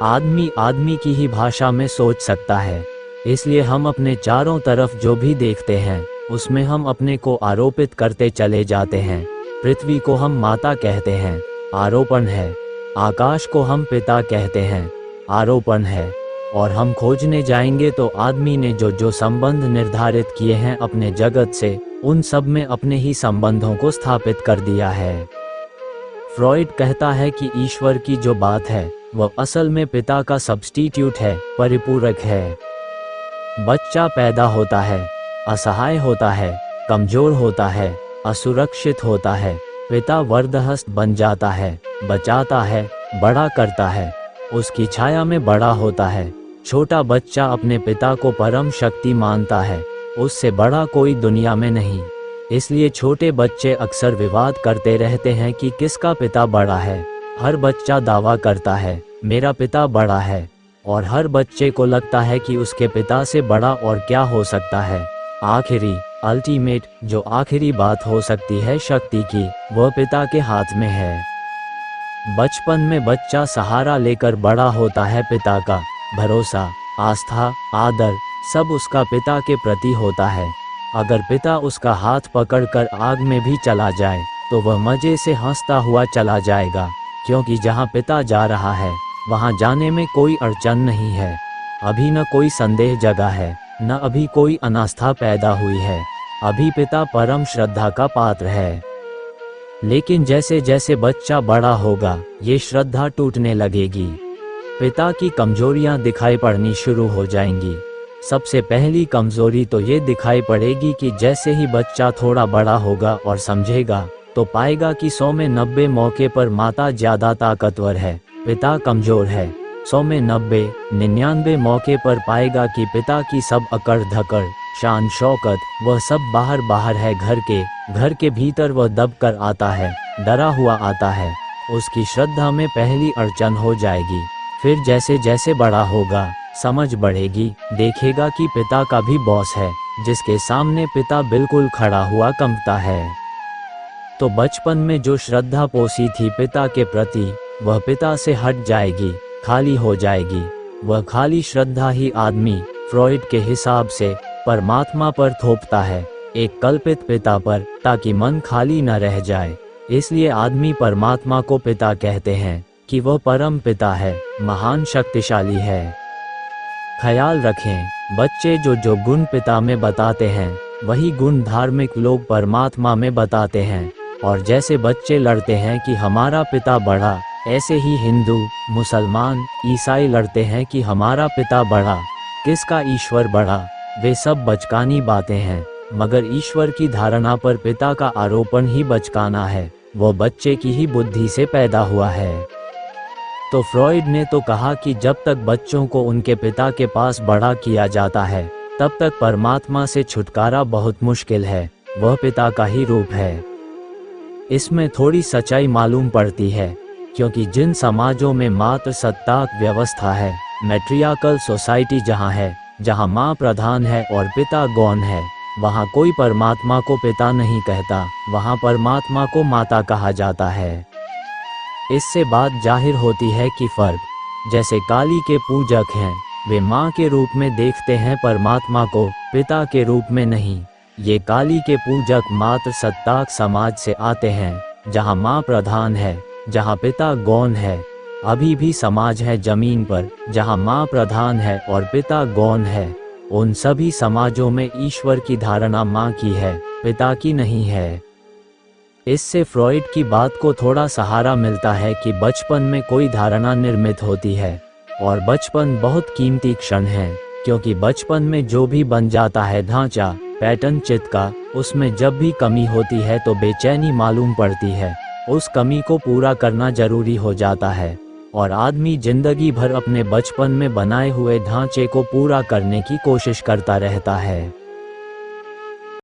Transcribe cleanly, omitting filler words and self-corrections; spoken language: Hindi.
आदमी आदमी की ही भाषा में सोच सकता है, इसलिए हम अपने चारों तरफ जो भी देखते हैं उसमें हम अपने को आरोपित करते चले जाते हैं। पृथ्वी को हम माता कहते हैं, आरोपण है। आकाश को हम पिता कहते हैं, आरोपण है। और हम खोजने जाएंगे तो आदमी ने जो जो संबंध निर्धारित किए हैं अपने जगत से, उन सब में अपने ही संबंधों को स्थापित कर दिया है। फ्रॉइड कहता है कि ईश्वर की जो बात है वह असल में पिता का सब्स्टिट्यूट है, परिपूरक है। बच्चा पैदा होता है, असहाय होता है, कमजोर होता है, असुरक्षित होता है। पिता वरदहस्त बन जाता है, बचाता है, बड़ा करता है, उसकी छाया में बड़ा होता है। छोटा बच्चा अपने पिता को परम शक्ति मानता है, उससे बड़ा कोई दुनिया में नहीं। इसलिए छोटे बच्चे अक्सर विवाद करते रहते हैं कि किसका पिता बड़ा है। हर बच्चा दावा करता है मेरा पिता बड़ा है, और हर बच्चे को लगता है कि उसके पिता से बड़ा और क्या हो सकता है। आखिरी अल्टीमेट जो आखिरी बात हो सकती है शक्ति की, वह पिता के हाथ में है। बचपन में बच्चा सहारा लेकर बड़ा होता है, पिता का भरोसा, आस्था, आदर सब उसका पिता के प्रति होता है। अगर पिता उसका हाथ पकड़कर आग में भी चला जाए तो वह मजे से हंसता हुआ चला जाएगा, क्योंकि जहां पिता जा रहा है वहां जाने में कोई अड़चन नहीं है। अभी न कोई संदेह जगा है, न अभी कोई अनास्था पैदा हुई है। अभी पिता परम श्रद्धा का पात्र है। लेकिन जैसे जैसे बच्चा बड़ा होगा ये श्रद्धा टूटने लगेगी। पिता की कमजोरियां दिखाई पड़नी शुरू हो जाएंगी। सबसे पहली कमजोरी तो ये दिखाई पड़ेगी कि जैसे ही बच्चा थोड़ा बड़ा होगा और समझेगा तो पाएगा कि 100 में 90 मौके पर माता ज्यादा ताकतवर है, पिता कमजोर है। 100 में 90, 99 मौके पर पाएगा कि पिता की सब अकड़ धकड़, शान शौकत वह सब बाहर बाहर है। घर के भीतर वह दब कर आता है, डरा हुआ आता है। उसकी श्रद्धा में पहली अड़चन हो जाएगी। फिर जैसे जैसे बड़ा होगा समझ बढ़ेगी, देखेगा कि पिता का भी बॉस है, जिसके सामने पिता बिल्कुल खड़ा हुआ कंपता है। तो बचपन में जो श्रद्धा पोसी थी पिता के प्रति, वह पिता से हट जाएगी, खाली हो जाएगी। वह खाली श्रद्धा ही आदमी फ्रॉइड के हिसाब से परमात्मा पर थोपता है, एक कल्पित पिता पर, ताकि मन खाली न रह जाए। इसलिए आदमी परमात्मा को पिता कहते हैं कि वह परम पिता है, महान शक्तिशाली है। ख्याल रखें, बच्चे जो जो गुण पिता में बताते हैं वही गुण धार्मिक लोग परमात्मा में बताते हैं। और जैसे बच्चे लड़ते हैं कि हमारा पिता बड़ा, ऐसे ही हिंदू, मुसलमान, ईसाई लड़ते हैं कि हमारा पिता बड़ा, किसका ईश्वर बड़ा। वे सब बचकानी बातें हैं, मगर ईश्वर की धारणा पर पिता का आरोपण ही बचकाना है। वो बच्चे की ही बुद्धि से पैदा हुआ है। तो फ्रॉइड ने तो कहा कि जब तक बच्चों को उनके पिता के पास बड़ा किया जाता है तब तक परमात्मा से छुटकारा बहुत मुश्किल है, वह पिता का ही रूप है। इसमें थोड़ी सच्चाई मालूम पड़ती है, क्योंकि जिन समाजों में मात्र सत्ताक व्यवस्था है, मैट्रियार्कल सोसाइटी जहाँ है, जहाँ माँ प्रधान है और पिता गौण है, वहाँ कोई परमात्मा को पिता नहीं कहता, वहाँ परमात्मा को माता कहा जाता है। इससे बात जाहिर होती है कि फर्क, जैसे काली के पूजक हैं, वे माँ के रूप में देखते हैं परमात्मा को, पिता के रूप में नहीं। ये काली के पूजक मात्र सत्ताक समाज से आते हैं, जहाँ माँ प्रधान है, जहाँ पिता गौण है। अभी भी समाज है जमीन पर जहाँ माँ प्रधान है और पिता गौण है। उन सभी समाजों में ईश्वर की धारणा माँ की है, पिता की नहीं है। इससे फ्रॉइड की बात को थोड़ा सहारा मिलता है कि बचपन में कोई धारणा निर्मित होती है, और बचपन बहुत कीमती क्षण है, क्योंकि बचपन में जो भी बन जाता है ढांचा, पैटर्न चित्त का, उसमें जब भी कमी होती है तो बेचैनी मालूम पड़ती है। उस कमी को पूरा करना जरूरी हो जाता है, और आदमी जिंदगी भर अपने बचपन में बनाए हुए ढांचे को पूरा करने की कोशिश करता रहता है।